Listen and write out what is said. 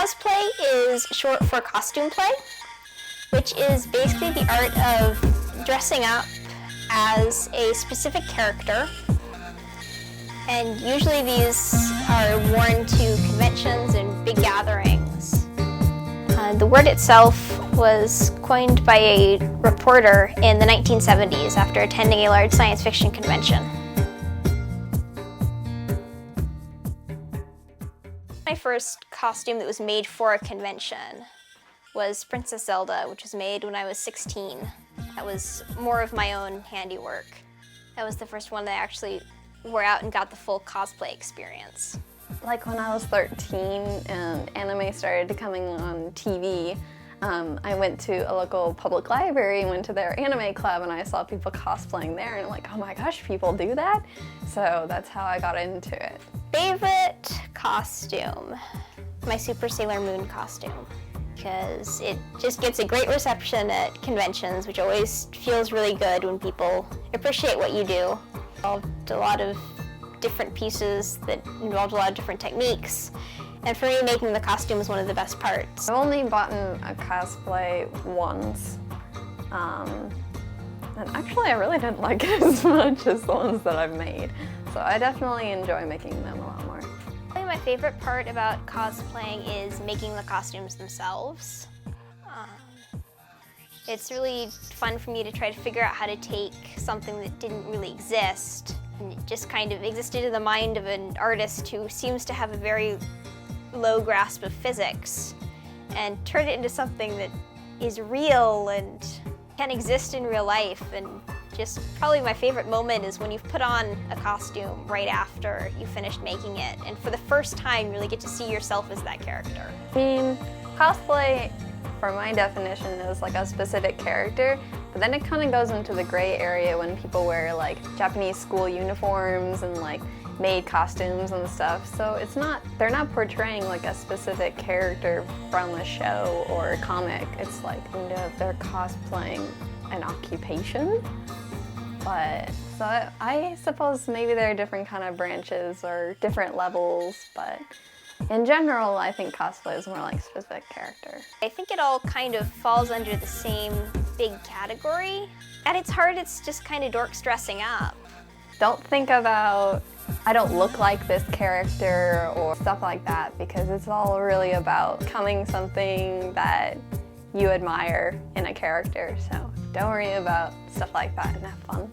Cosplay is short for costume play, which is basically the art of dressing up as a specific character. And usually these are worn to conventions and big gatherings. The word itself was coined by a reporter in the 1970s after attending a large science fiction convention. My first costume that was made for a convention was Princess Zelda, which was made when I was 16. That was more of my own handiwork. That was the first one that I actually wore out and got the full cosplay experience. Like when I was 13 and anime started coming on TV, I went to a local public library and went to their anime club, and I saw people cosplaying there, and I'm like, oh my gosh, people do that? So that's how I got into it. Favorite costume? My Super Sailor Moon costume, because it just gets a great reception at conventions, which always feels really good when people appreciate what you do. Involved a lot of different pieces that involved a lot of different techniques. And for me, making the costume is one of the best parts. I've only bought a cosplay once. And actually I really didn't like it as much as the ones that I've made. So I definitely enjoy making them a lot more. I think my favorite part about cosplaying is making the costumes themselves. It's really fun for me to try to figure out how to take something that didn't really exist and it just kind of existed in the mind of an artist who seems to have a very low grasp of physics and turn it into something that is real and can exist in real life. And just probably my favorite moment is when you've put on a costume right after you finished making it, and for the first time you really get to see yourself as that character. I mean, cosplay, for my definition, is like a specific character, but then it kind of goes into the gray area when people wear like Japanese school uniforms and like made costumes and stuff. So they're not portraying like a specific character from a show or a comic. It's like, they're cosplaying an occupation. But so I suppose maybe there are different kind of branches or different levels, but in general, I think cosplay is more like a specific character. I think it all kind of falls under the same big category. At its heart, it's just kind of dorks dressing up. Don't think about, I don't look like this character or stuff like that, because it's all really about becoming something that you admire in a character. So don't worry about stuff like that and have fun.